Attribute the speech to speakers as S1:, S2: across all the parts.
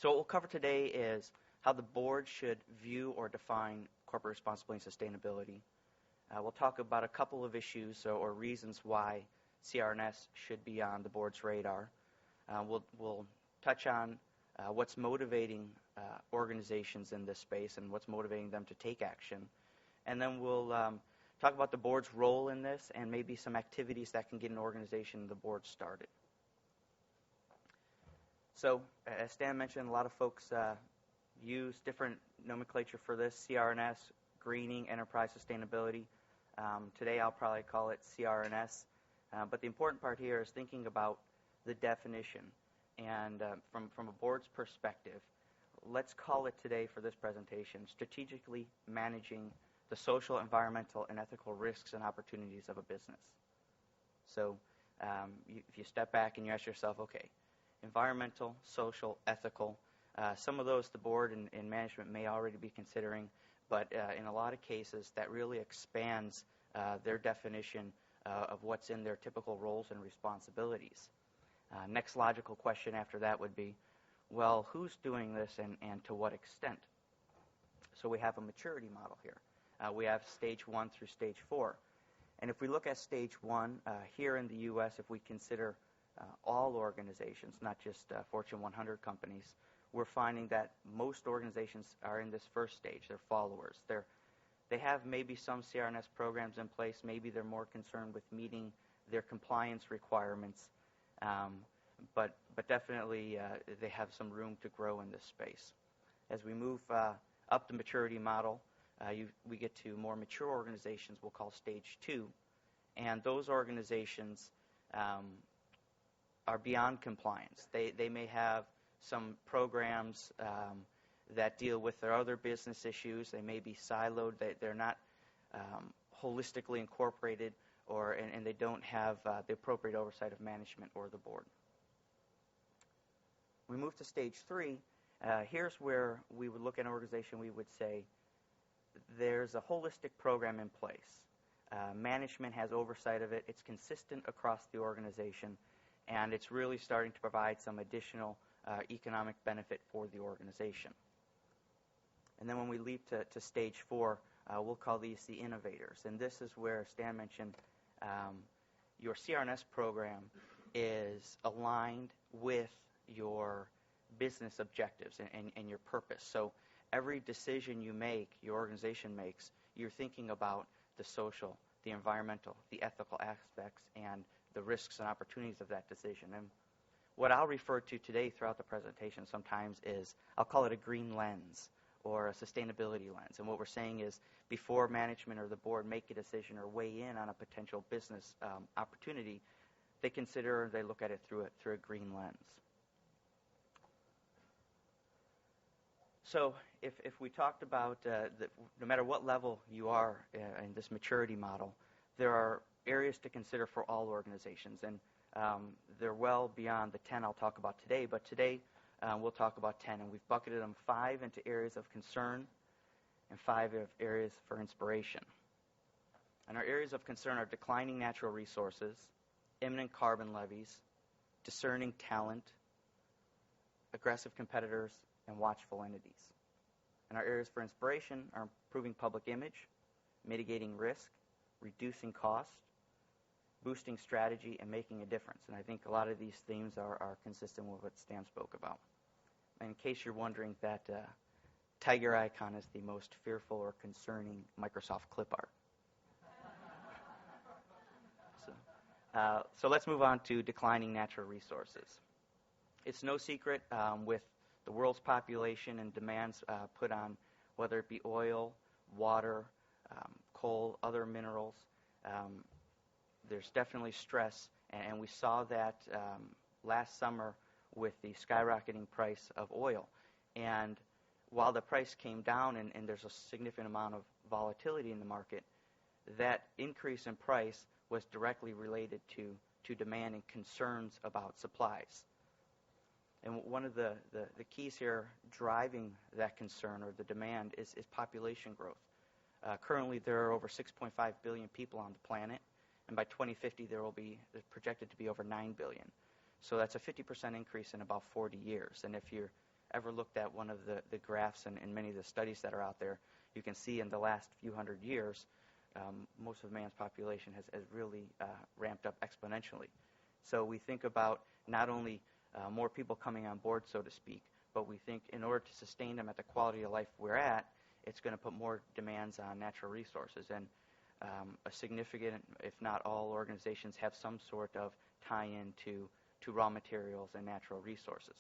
S1: So what we'll cover today is how the board should view or define corporate responsibility and sustainability. We'll talk about a couple of issues or reasons why CR&S should be on the board's radar. We'll touch on what's motivating organizations in this space and what's motivating them to take action. And then we'll talk about the board's role in this and maybe some activities that can get an organization and the board started. So, as Stan mentioned, a lot of folks use different nomenclature for this: CR&S, greening, enterprise sustainability. Today I'll probably call it CR&S. But the important part here is thinking about the definition. And from a board's perspective, let's call it today for this presentation, strategically managing the social, environmental, and ethical risks and opportunities of a business. So if you step back and you ask yourself, okay, environmental, social, ethical, some of those the board and management may already be considering, but in a lot of cases that really expands their definition of what's in their typical roles and responsibilities. Next logical question after that would be, well, who's doing this and to what extent? So we have a maturity model here. We have stage 1 through stage 4. And if we look at stage 1, here in the U.S., if we consider all organizations, not just Fortune 100 companies, we're finding that most organizations are in this first stage. They're followers. They have maybe some CR&S programs in place. Maybe they're more concerned with meeting their compliance requirements. But definitely they have some room to grow in this space. As we move up the maturity model, we get to more mature organizations we'll call stage 2. And those organizations are beyond compliance. They may have some programs that deal with their other business issues. They may be siloed. They're not holistically incorporated, and they don't have the appropriate oversight of management or the board. We move to stage 3. Here's where we would look at an organization. We would say there's a holistic program in place. Management has oversight of it. It's consistent across the organization, and it's really starting to provide some additional economic benefit for the organization. And then when we leap to stage 4, we'll call these the innovators. And this is where Stan mentioned your CR&S program is aligned with your business objectives and your purpose. So every decision you make, your organization makes, you're thinking about the social, the environmental, the ethical aspects, and the risks and opportunities of that decision. And what I'll refer to today throughout the presentation sometimes is, I'll call it a green lens or a sustainability lens. And what we're saying is, before management or the board make a decision or weigh in on a potential business opportunity, they consider, they look at it through a green lens. So if we talked about no matter what level you are in this maturity model, there are areas to consider for all organizations. And they're well beyond the 10 I'll talk about today, but today we'll talk about 10, and we've bucketed them 5 into areas of concern and 5 areas for inspiration. And our areas of concern are declining natural resources, imminent carbon levies, discerning talent, aggressive competitors, and watchful entities. And our areas for inspiration are improving public image, mitigating risk, reducing cost, boosting strategy, and making a difference. And I think a lot of these themes are consistent with what Stan spoke about. And in case you're wondering, that tiger icon is the most fearful or concerning Microsoft clip art. So let's move on to declining natural resources. It's no secret with the world's population and demands put on, whether it be oil, water, coal, other minerals, there's definitely stress, and we saw that last summer with the skyrocketing price of oil. And while the price came down and there's a significant amount of volatility in the market, that increase in price was directly related to demand and concerns about supplies. And one of the keys here driving that concern or the demand is population growth. Currently, there are over 6.5 billion people on the planet, and by 2050, there's projected to be over 9 billion. So that's a 50% increase in about 40 years. And if you're ever looked at one of the graphs and many of the studies that are out there, you can see in the last few hundred years, most of man's population has really ramped up exponentially. So we think about not only more people coming on board, so to speak, but we think in order to sustain them at the quality of life we're at, it's going to put more demands on natural resources. And a significant, if not all, organizations have some sort of tie-in to raw materials and natural resources.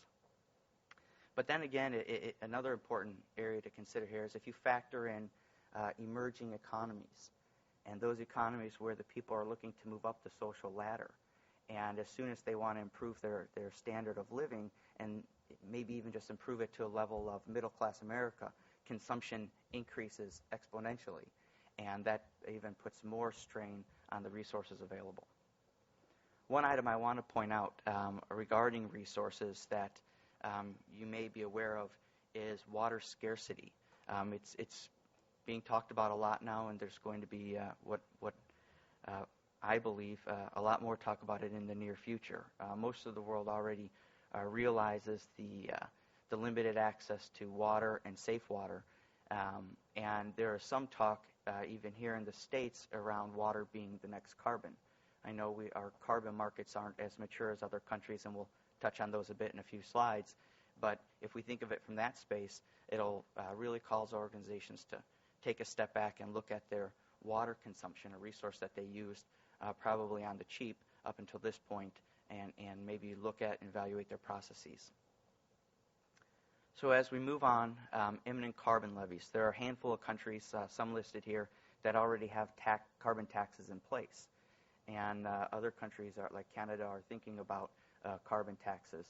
S1: But then again, another important area to consider here is if you factor in emerging economies, and those economies where the people are looking to move up the social ladder. And as soon as they want to improve their standard of living, and maybe even just improve it to a level of middle-class America, consumption increases exponentially. And that even puts more strain on the resources available. One item I want to point out regarding resources that you may be aware of is water scarcity. It's being talked about a lot now, and there's going to be what I believe a lot more talk about it in the near future. Most of the world already realizes the limited access to water and safe water, and there is some talk even here in the States around water being the next carbon. I know our carbon markets aren't as mature as other countries, and we'll touch on those a bit in a few slides. But if we think of it from that space, it'll really cause organizations to take a step back and look at their water consumption, a resource that they used probably on the cheap up until this point, and maybe look at and evaluate their processes. So as we move on, imminent carbon levies. There are a handful of countries, some listed here, that already have carbon taxes in place. And other countries like Canada are thinking about carbon taxes.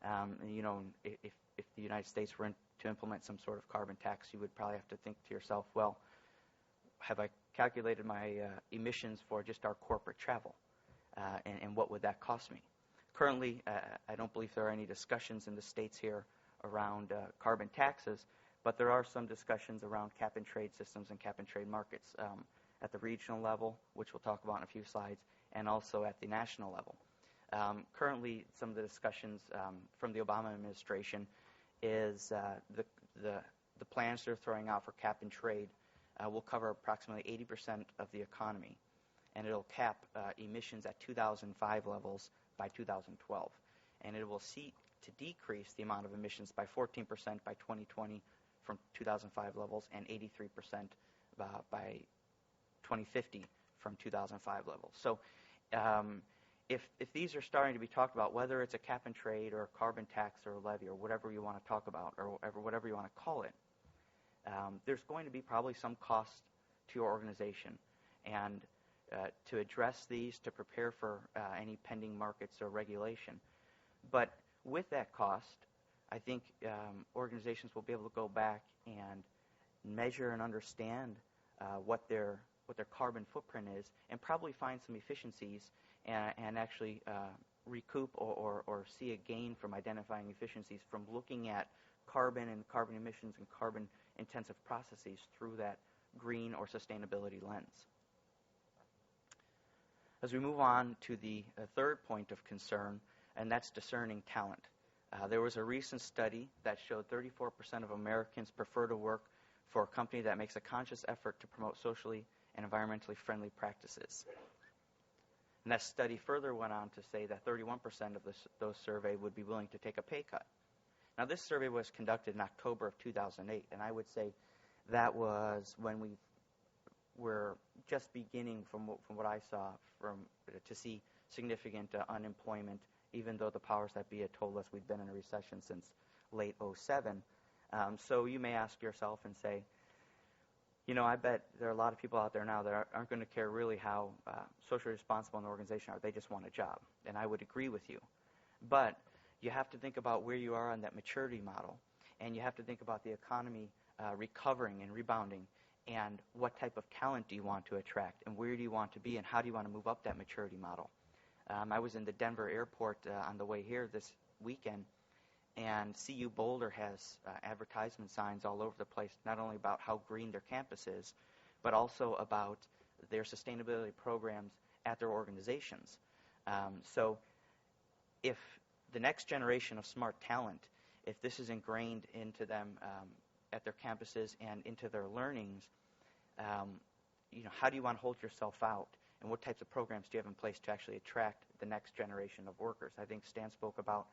S1: If the United States were to implement some sort of carbon tax, you would probably have to think to yourself, well, have I calculated my emissions for just our corporate travel? And what would that cost me? Currently, I don't believe there are any discussions in the States here around carbon taxes, but there are some discussions around cap-and-trade systems and cap-and-trade markets at the regional level, which we'll talk about in a few slides, and also at the national level. Currently, some of the discussions from the Obama administration is the plans they're throwing out for cap-and-trade will cover approximately 80% of the economy, and it'll cap emissions at 2005 levels by 2012. And it will seek to decrease the amount of emissions by 14% by 2020 from 2005 levels and 83% by 2050 from 2005 levels. So if these are starting to be talked about, whether it's a cap-and-trade or a carbon tax or a levy or whatever you want to talk about or whatever you want to call it, there's going to be probably some cost to your organization. And to address these, to prepare for any pending markets or regulation. But with that cost, I think organizations will be able to go back and measure and understand what their carbon footprint is, and probably find some efficiencies and actually recoup or see a gain from identifying efficiencies from looking at carbon and carbon emissions and carbon-intensive processes through that green or sustainability lens. As we move on to the third point of concern, and that's discerning talent. There was a recent study that showed 34% of Americans prefer to work for a company that makes a conscious effort to promote socially and environmentally friendly practices. And that study further went on to say that 31% of those surveyed would be willing to take a pay cut. Now, this survey was conducted in October of 2008, and I would say that was when we were just beginning, from what I saw, to see significant unemployment, even though the powers that be had told us we'd been in a recession since late 2007. So you may ask yourself and say, I bet there are a lot of people out there now that aren't going to care really how socially responsible an organization are. They just want a job. And I would agree with you. But you have to think about where you are on that maturity model. And you have to think about the economy recovering and rebounding. And what type of talent do you want to attract? And where do you want to be? And how do you want to move up that maturity model? I was in the Denver airport on the way here this weekend. And CU Boulder has advertisement signs all over the place, not only about how green their campus is, but also about their sustainability programs at their organizations. So if the next generation of smart talent if this is ingrained into them at their campuses and into their learnings, how do you want to hold yourself out? And what types of programs do you have in place to actually attract the next generation of workers? I think Stan spoke about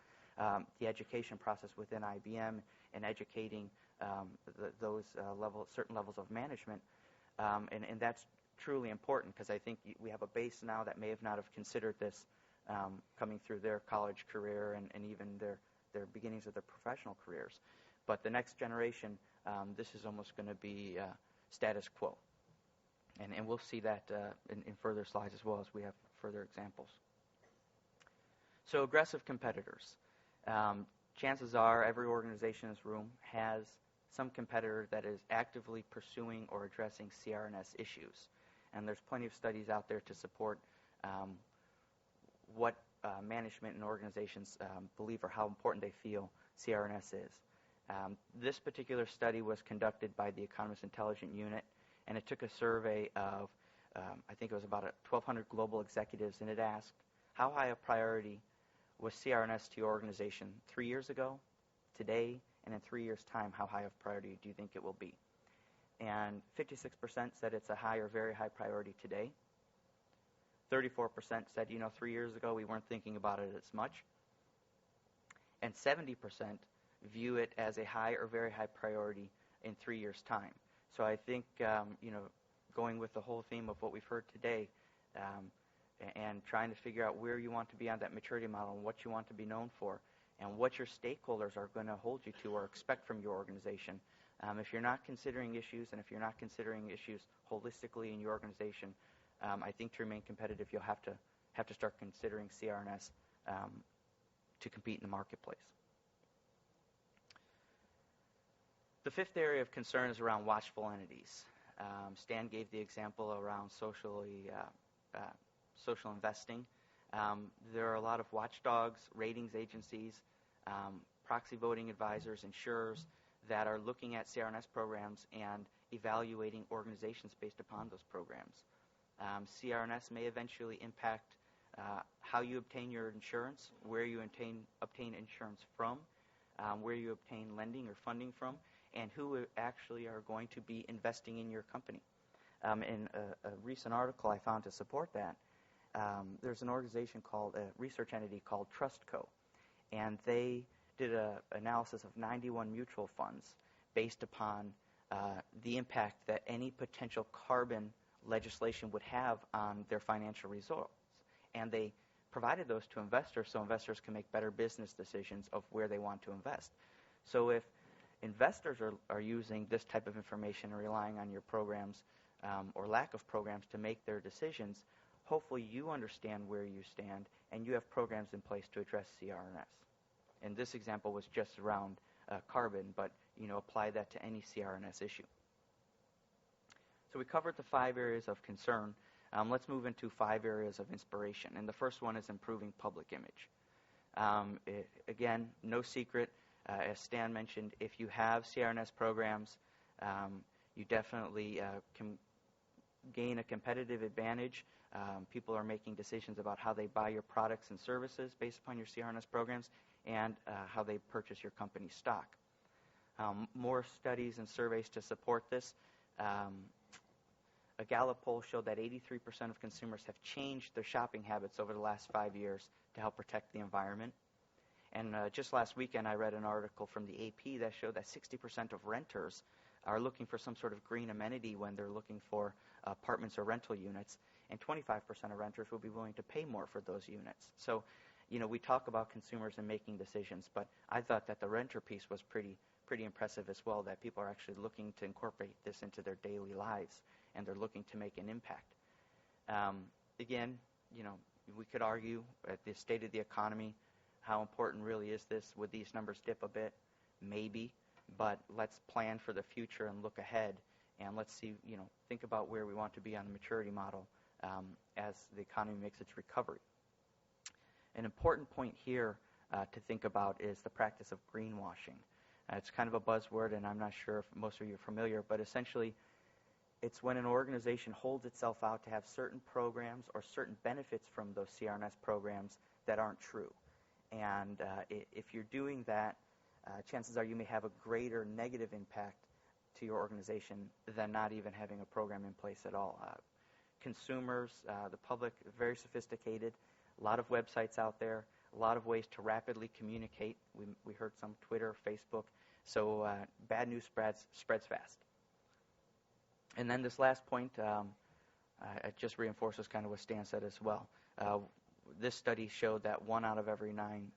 S1: the education process within IBM and educating those certain levels of management. And that's truly important, because I think we have a base now that may have not have considered this coming through their college career and even their beginnings of their professional careers. But the next generation, this is almost going to be status quo. And we'll see that in further slides as well as we have further examples. So aggressive competitors. Chances are every organization in this room has some competitor that is actively pursuing or addressing CRNS issues. And there's plenty of studies out there to support what management and organizations believe or how important they feel CRNS is. This particular study was conducted by the Economist Intelligence Unit, and it took a survey of, I think it was about 1,200 global executives, and it asked, how high a priority was CRNS to your organization 3 years ago, today, and in 3 years' time, how high of priority do you think it will be? And 56% said it's a high or very high priority today. 34% said, 3 years ago we weren't thinking about it as much. And 70% view it as a high or very high priority in 3 years' time. So I think, going with the whole theme of what we've heard today, and trying to figure out where you want to be on that maturity model and what you want to be known for, and what your stakeholders are going to hold you to or expect from your organization. If you're not considering issues, and if you're not considering issues holistically in your organization, I think to remain competitive, you'll have to start considering CRNS to compete in the marketplace. The fifth area of concern is around watchful entities. Stan gave the example around social investing. There are a lot of watchdogs, ratings agencies, proxy voting advisors, insurers that are looking at CRNS programs and evaluating organizations based upon those programs. CRNS may eventually impact how you obtain your insurance, where you obtain insurance from, where you obtain lending or funding from, and who actually are going to be investing in your company. In a recent article I found to support that, there's an organization called, a research entity called TrustCo, and they did an analysis of 91 mutual funds based upon the impact that any potential carbon legislation would have on their financial results. And they provided those to investors so investors can make better business decisions of where they want to invest. So if investors are using this type of information and relying on your programs or lack of programs to make their decisions, hopefully you understand where you stand and you have programs in place to address CRNS. And this example was just around carbon, but apply that to any CRNS issue. So we covered the 5 areas of concern. Let's move into 5 areas of inspiration. And the first one is improving public image. Again, no secret, as Stan mentioned, if you have CRNS programs, you definitely can gain a competitive advantage. People are making decisions about how they buy your products and services based upon your CRNS programs and how they purchase your company's stock. More studies and surveys to support this. A Gallup poll showed that 83% of consumers have changed their shopping habits over the last 5 years to help protect the environment. And just last weekend, I read an article from the AP that showed that 60% of renters are looking for some sort of green amenity when they're looking for apartments or rental units, and 25% of renters will be willing to pay more for those units. So, we talk about consumers and making decisions, but I thought that the renter piece was pretty impressive as well, that people are actually looking to incorporate this into their daily lives, and they're looking to make an impact. Again, we could argue at the state of the economy, how important really is this? Would these numbers dip a bit? Maybe, but let's plan for the future and look ahead, and let's see, think about where we want to be on the maturity model as the economy makes its recovery. An important point here to think about is the practice of greenwashing. It's kind of a buzzword, and I'm not sure if most of you are familiar, but essentially it's when an organization holds itself out to have certain programs or certain benefits from those CRNS programs that aren't true. And if you're doing that chances are you may have a greater negative impact to your organization than not even having a program in place at all. Consumers, the public, very sophisticated, a lot of websites out there, a lot of ways to rapidly communicate. We heard some Twitter, Facebook, so bad news spreads fast. And then this last point, it just reinforces kind of what Stan said as well. This study showed that 1 out of every 9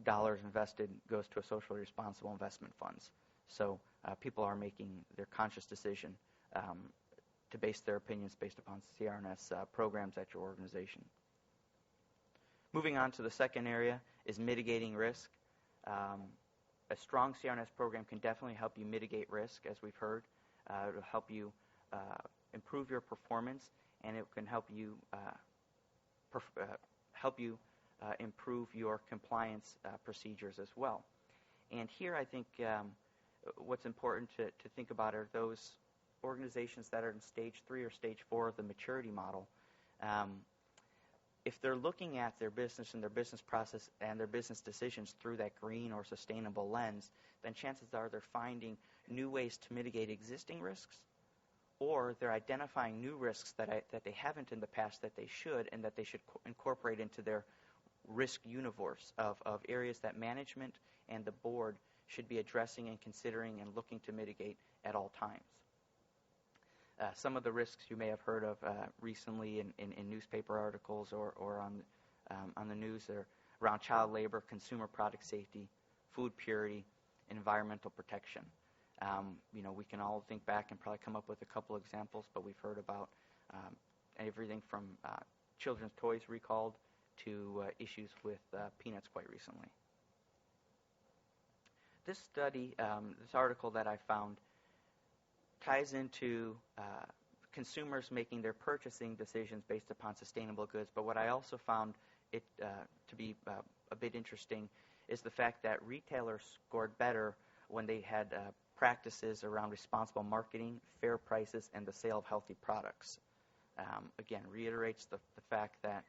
S1: dollars invested goes to a socially responsible investment funds. So people are making their conscious decision to base their opinions based upon CRNS programs at your organization. Moving on to the second area is mitigating risk. A strong CRNS program can definitely help you mitigate risk, as we've heard. It'll help you improve your performance, and it can help you improve your compliance procedures as well. And here I think what's important to think about are those organizations that are in stage 3 or stage 4 of the maturity model. If they're looking at their business and their business process and their business decisions through that green or sustainable lens, then chances are they're finding new ways to mitigate existing risks, or they're identifying new risks that they haven't in the past that they should, and that they should incorporate into their risk universe of areas that management and the board should be addressing and considering and looking to mitigate at all times. Some of the risks you may have heard of recently in newspaper articles or on the news are around child labor, consumer product safety, food purity, and environmental protection. We can all think back and probably come up with a couple examples, but we've heard about everything from children's toys recalled to issues with peanuts quite recently. This study, this article that I found, ties into consumers making their purchasing decisions based upon sustainable goods. But what I also found it to be a bit interesting is the fact that retailers scored better when they had practices around responsible marketing, fair prices, and the sale of healthy products. Again, reiterates the fact that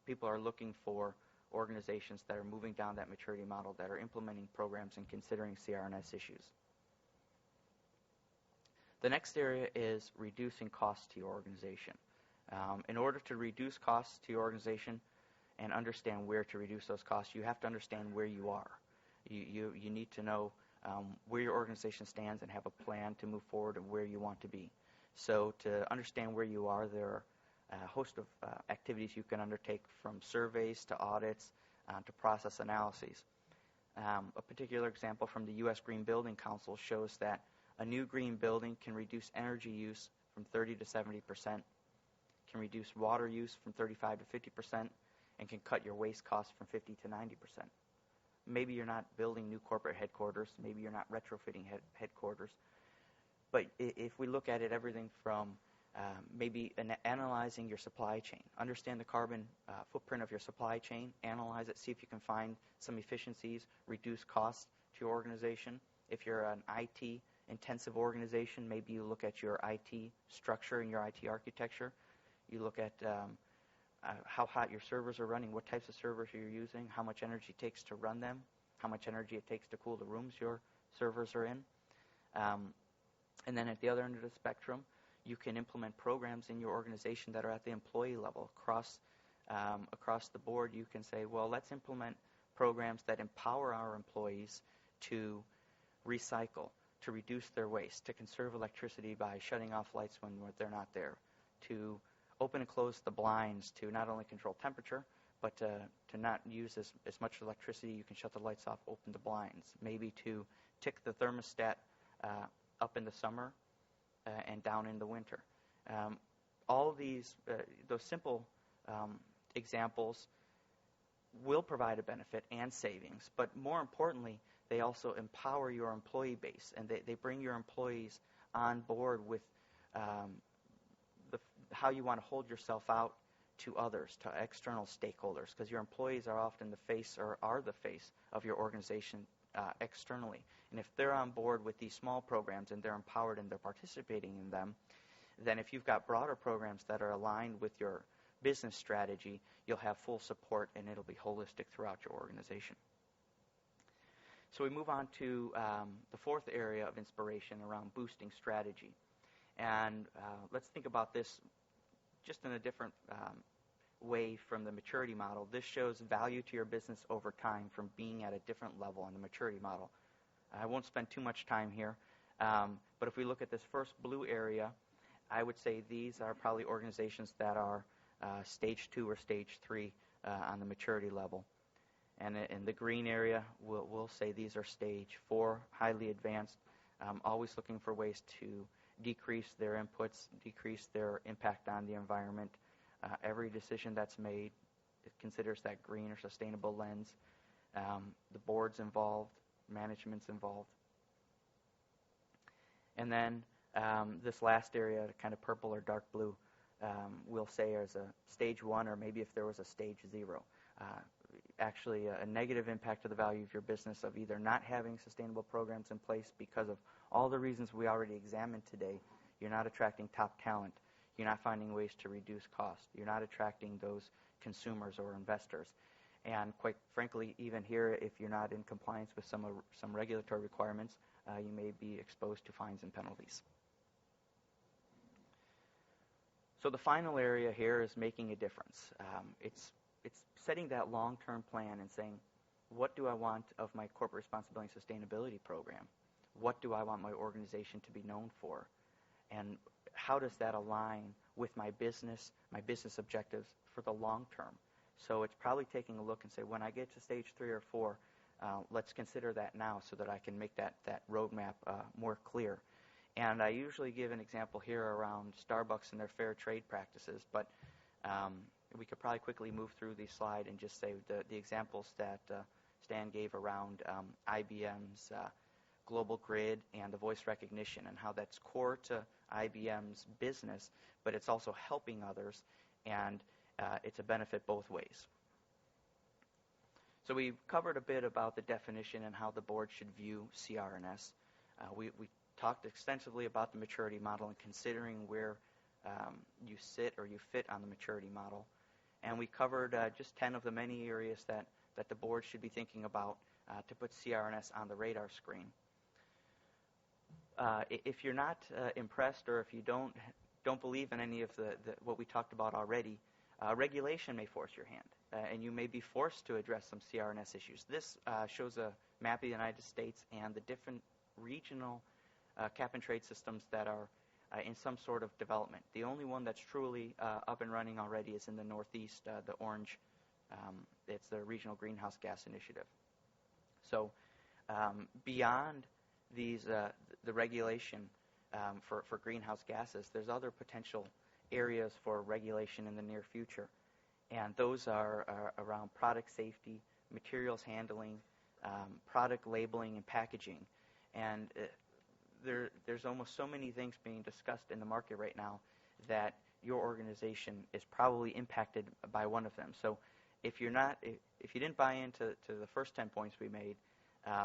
S1: people are looking for organizations that are moving down that maturity model, that are implementing programs and considering CRNS issues. The next area is reducing costs to your organization. In order to reduce costs to your organization and understand where to reduce those costs, you have to understand where you are. You need to know where your organization stands and have a plan to move forward and where you want to be. So to understand where you are, there are a host of activities you can undertake, from surveys to audits to process analyses. A particular example from the U.S. Green Building Council shows that a new green building can reduce energy use from 30 to 70%, can reduce water use from 35 to 50%, and can cut your waste costs from 50 to 90%. Maybe you're not building new corporate headquarters, maybe you're not retrofitting headquarters, but if we look at it, everything from maybe analyzing your supply chain, understand the carbon footprint of your supply chain, analyze it, see if you can find some efficiencies, reduce costs to your organization. If you're an IT intensive organization, maybe you look at your IT structure and your IT architecture. You look at how hot your servers are running, what types of servers you're using, how much energy it takes to run them, how much energy it takes to cool the rooms your servers are in. And then at the other end of the spectrum, you can implement programs in your organization that are at the employee level. Across the board, you can say, well, let's implement programs that empower our employees to recycle, to reduce their waste, to conserve electricity by shutting off lights when they're not there, to open and close the blinds to not only control temperature, but to not use as much electricity. You can shut the lights off, open the blinds, maybe to tick the thermostat up in the summer and down in the winter. All of those simple examples will provide a benefit and savings, but more importantly, they also empower your employee base, and they bring your employees on board with how you want to hold yourself out to others, to external stakeholders, because your employees are often the face or are the face of your organization externally. And if they're on board with these small programs and they're empowered and they're participating in them, then if you've got broader programs that are aligned with your business strategy, you'll have full support and it'll be holistic throughout your organization. So we move on to the fourth area of inspiration around boosting strategy. And let's think about this just in a different way from the maturity model. This shows value to your business over time from being at a different level on the maturity model. I won't spend too much time here, but if we look at this first blue area, I would say these are probably organizations that are stage 2 or stage 3 on the maturity level. And in the green area, we'll say these are stage 4, highly advanced, always looking for ways to decrease their inputs, decrease their impact on the environment. Every decision that's made, it considers that green or sustainable lens. The board's involved, management's involved. And then this last area, kind of purple or dark blue, we'll say as a stage 1, or maybe if there was a stage 0. Actually a negative impact to the value of your business of either not having sustainable programs in place because of all the reasons we already examined today. You're not attracting top talent. You're not finding ways to reduce cost. You're not attracting those consumers or investors. And quite frankly, even here, if you're not in compliance with some regulatory requirements, you may be exposed to fines and penalties. So the final area here is making a difference. It's setting that long-term plan and saying, what do I want of my corporate responsibility and sustainability program? What do I want my organization to be known for? And how does that align with my business objectives for the long term? So it's probably taking a look and say, when I get to stage 3 or 4, let's consider that now so that I can make that roadmap more clear. And I usually give an example here around Starbucks and their fair trade practices, but we could probably quickly move through the slide and just say the examples that Stan gave around IBM's global grid and the voice recognition and how that's core to IBM's business, but it's also helping others, and it's a benefit both ways. So we've covered a bit about the definition and how the board should view CRNS. We talked extensively about the maturity model and considering where you sit or you fit on the maturity model. And we covered just 10 of the many areas that the board should be thinking about to put CRNS on the radar screen. If you're not impressed or if you don't believe in any of what we talked about already, regulation may force your hand, and you may be forced to address some CRNS issues. This shows a map of the United States and the different regional cap-and-trade systems that are in some sort of development. The only one that's truly up and running already is in the Northeast, the orange. It's the Regional Greenhouse Gas Initiative. So beyond the regulation for greenhouse gases, there's other potential areas for regulation in the near future. And those are around product safety, materials handling, product labeling and packaging. And there's almost so many things being discussed in the market right now that your organization is probably impacted by one of them. So if you didn't buy into the first 10 points we made,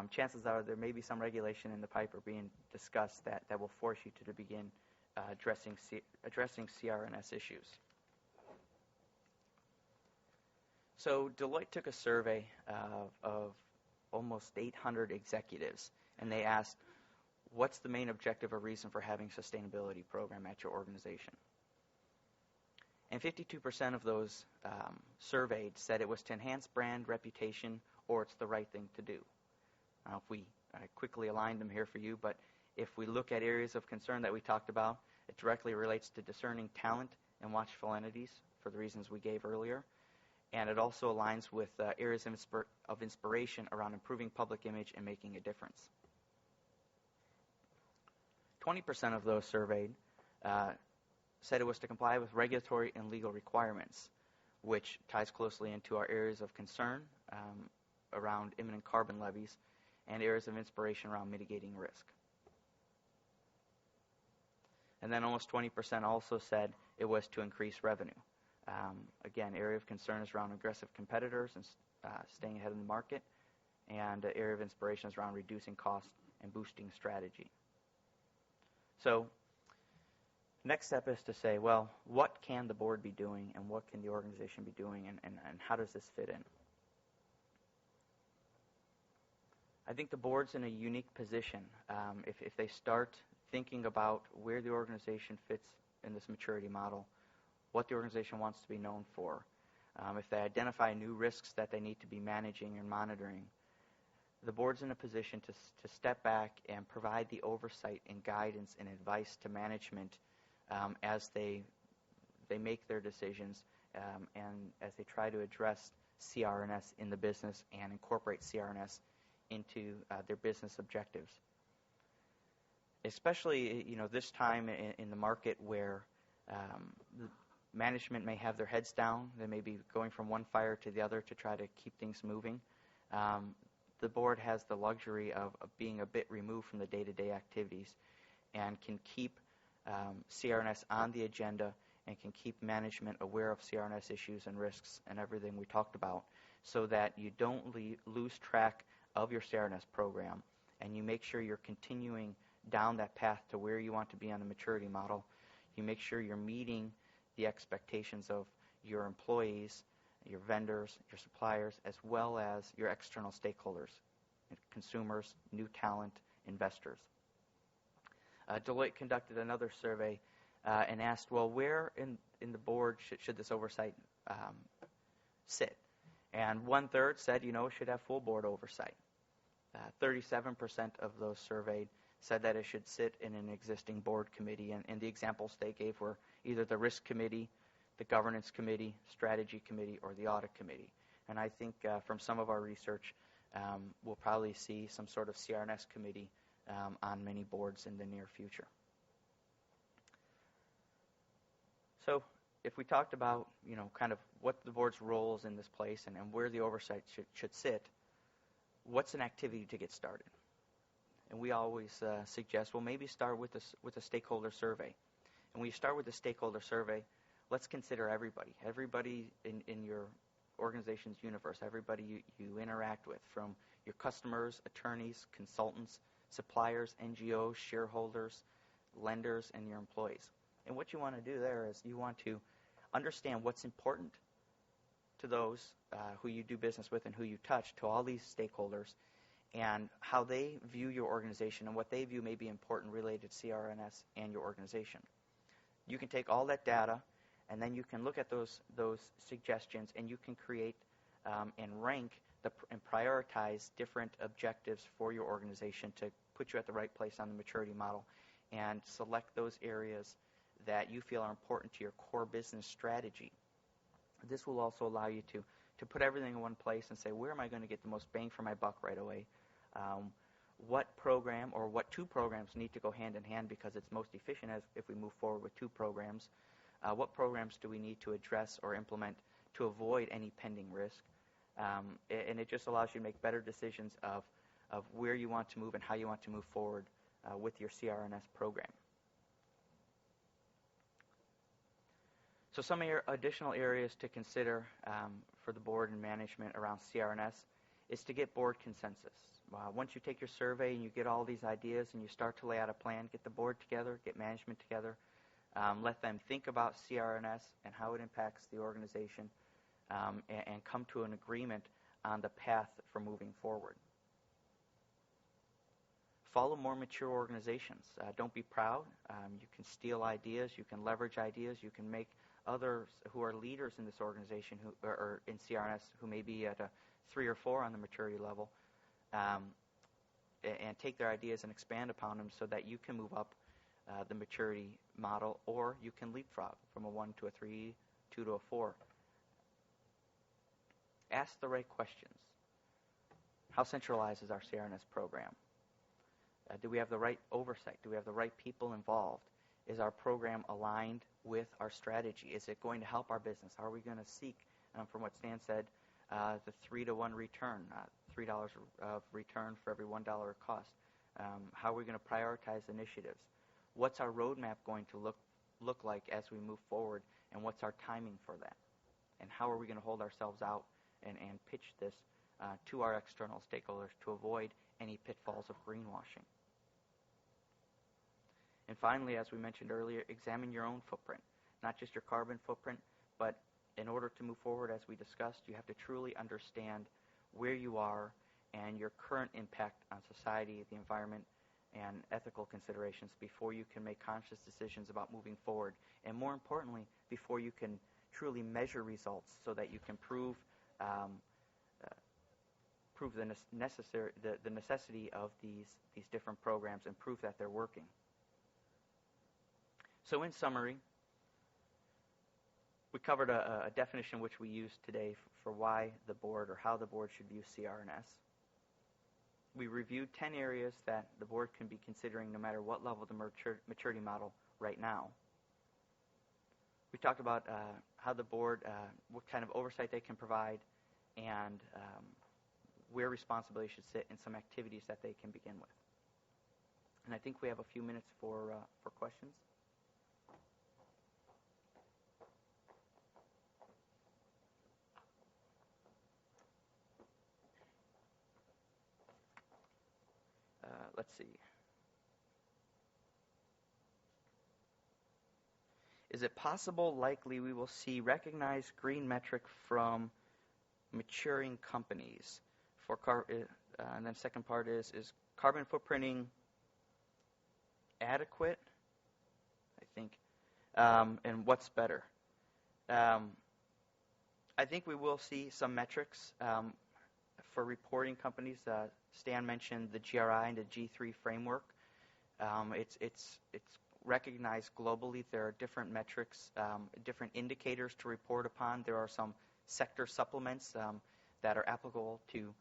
S1: chances are there may be some regulation in the pipe or being discussed that will force you to begin addressing CRNS issues. So Deloitte took a survey of almost 800 executives, and they asked, what's the main objective or reason for having a sustainability program at your organization? And 52% of those surveyed said it was to enhance brand reputation or it's the right thing to do. Now, I quickly aligned them here for you, but if we look at areas of concern that we talked about, it directly relates to discerning talent and watchful entities for the reasons we gave earlier. And it also aligns with areas of inspiration around improving public image and making a difference. 20% of those surveyed said it was to comply with regulatory and legal requirements, which ties closely into our areas of concern around imminent carbon levies and areas of inspiration around mitigating risk. And then almost 20% also said it was to increase revenue. Again, area of concern is around aggressive competitors and staying ahead of the market, and area of inspiration is around reducing cost and boosting strategy. So next step is to say, well, what can the board be doing and what can the organization be doing and how does this fit in? I think the board's in a unique position. If they start thinking about where the organization fits in this maturity model, what the organization wants to be known for, if they identify new risks that they need to be managing and monitoring, the board's in a position to step back and provide the oversight and guidance and advice to management as they make their decisions and as they try to address CRNS in the business and incorporate CRNS into their business objectives. Especially, this time in the market where management may have their heads down, they may be going from one fire to the other to try to keep things moving. The board has the luxury of being a bit removed from the day-to-day activities and can keep CRNS on the agenda and can keep management aware of CRNS issues and risks and everything we talked about so that you don't lose track of your CRNS program and you make sure you're continuing down that path to where you want to be on the maturity model. You make sure you're meeting the expectations of your employees, your vendors, your suppliers, as well as your external stakeholders, consumers, new talent, investors. Deloitte conducted another survey and asked, well, where in the board should this oversight sit? And 1/3 said, it should have full board oversight. 37% of those surveyed said that it should sit in an existing board committee, and the examples they gave were either the risk committee, the governance committee, strategy committee, or the audit committee. And I think from some of our research, we'll probably see some sort of CRNS committee on many boards in the near future. So if we talked about, kind of what the board's role is in this place and where the oversight should sit, what's an activity to get started? And we always suggest, well, maybe start with a stakeholder survey. And when you start with the stakeholder survey, let's consider everybody in your organization's universe, everybody you interact with, from your customers, attorneys, consultants, suppliers, NGOs, shareholders, lenders, and your employees. And what you want to do there is you want to understand what's important to those who you do business with and who you touch, to all these stakeholders, and how they view your organization and what they view may be important related to CRNS and your organization. You can take all that data, and then you can look at those suggestions, and you can create and rank and prioritize different objectives for your organization to put you at the right place on the maturity model, and select those areas that you feel are important to your core business strategy. This will also allow you to put everything in one place and say, where am I going to get the most bang for my buck right away? What program or what two programs need to go hand in hand because it's most efficient if we move forward with two programs? What programs do we need to address or implement to avoid any pending risk? And it just allows you to make better decisions of where you want to move and how you want to move forward with your CRNS program. So some additional areas to consider for the board and management around CRNS is to get board consensus. Once you take your survey and you get all these ideas and you start to lay out a plan, get the board together, get management together, let them think about CRNS and how it impacts the organization, and come to an agreement on the path for moving forward. Follow more mature organizations. Don't be proud. You can steal ideas. You can leverage ideas. You can make others who are leaders in this organization or in CRNS who may be at a 3 or 4 on the maturity level, and take their ideas and expand upon them so that you can move up the maturity model, or you can leapfrog from a 1 to a 3, 2 to a 4. Ask the right questions. How centralized is our CRNS program? Do we have the right oversight? Do we have the right people involved? Is our program aligned with our strategy? Is it going to help our business? Are we going to seek, from what Stan said, the 3-to-1 return, $3 of return for every $1 of cost? How are we going to prioritize initiatives? What's our roadmap going to look like as we move forward, and what's our timing for that? And how are we going to hold ourselves out and pitch this to our external stakeholders to avoid any pitfalls of greenwashing? And finally, as we mentioned earlier, examine your own footprint, not just your carbon footprint, but in order to move forward, as we discussed, you have to truly understand where you are and your current impact on society, the environment, and ethical considerations before you can make conscious decisions about moving forward. And more importantly, before you can truly measure results so that you can prove the necessity of these different programs and prove that they're working. So in summary, we covered a definition which we use today for why the board or how the board should view CRNS. We reviewed 10 areas that the board can be considering no matter what level of the maturity model right now. We talked about how the board, what kind of oversight they can provide, and where responsibility should sit in some activities that they can begin with. And I think we have a few minutes for questions. Let's see. Is it possible, likely, we will see recognized green metric from maturing companies? And then second part is carbon footprinting adequate? I think. And what's better? I think we will see some metrics for reporting companies. Stan mentioned the GRI and the G3 framework. It's recognized globally. There are different metrics, different indicators to report upon. There are some sector supplements that are applicable to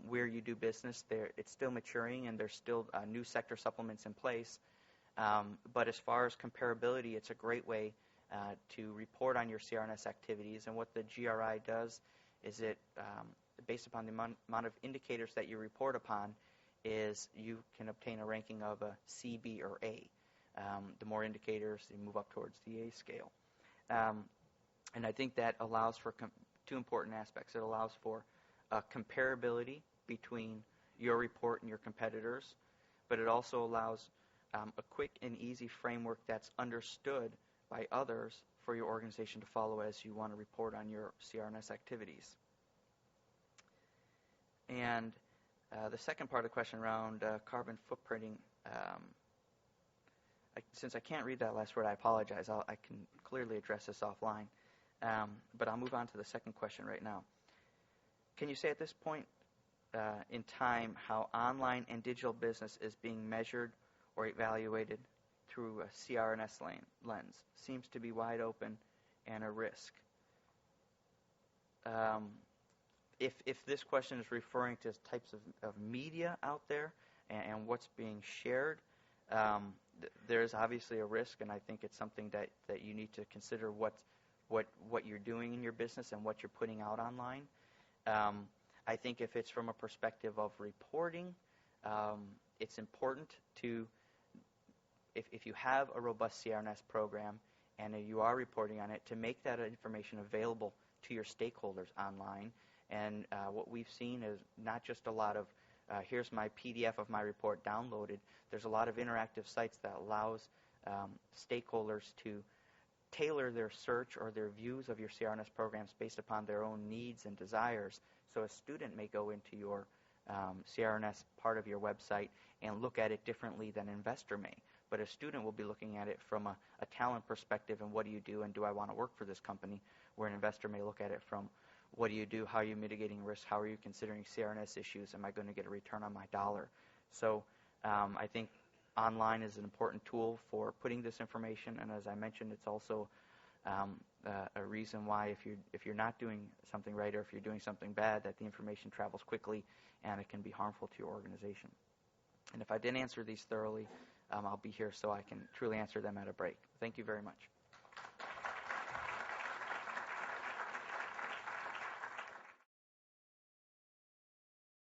S1: where you do business. It's still maturing, and there's still new sector supplements in place. But as far as comparability, it's a great way to report on your CRNS activities. And what the GRI does is it, based upon the amount of indicators that you report upon, is you can obtain a ranking of a C, B, or A. The more indicators, you move up towards the A scale. And I think that allows for two important aspects. It allows for comparability between your report and your competitors, but it also allows a quick and easy framework that's understood by others for your organization to follow as you want to report on your CRNS activities. And the second part of the question around carbon footprinting, since I can't read that last word, I apologize. I can clearly address this offline. But I'll move on to the second question right now. Can you say at this point in time how online and digital business is being measured or evaluated through a CRNS lens? Seems to be wide open and a risk. If this question is referring to types of media out there and what's being shared, there is obviously a risk, and I think it's something that you need to consider what you're doing in your business and what you're putting out online. I think if it's from a perspective of reporting, it's important to, if you have a robust CRNS program and you are reporting on it, to make that information available to your stakeholders online. And what we've seen is not just a lot of, here's my PDF of my report downloaded. There's a lot of interactive sites that allows stakeholders to tailor their search or their views of your CRNS programs based upon their own needs and desires. So a student may go into your CRNS part of your website and look at it differently than an investor may. But a student will be looking at it from a talent perspective and what do you do and do I want to work for this company, where an investor may look at it from what do you do, how are you mitigating risk, how are you considering CRNS issues, am I going to get a return on my dollar? So I think online is an important tool for putting this information, and as I mentioned, it's also a reason why if you're not doing something right or if you're doing something bad, that the information travels quickly and it can be harmful to your organization. And if I didn't answer these thoroughly, I'll be here so I can truly answer them at a break. Thank you very much.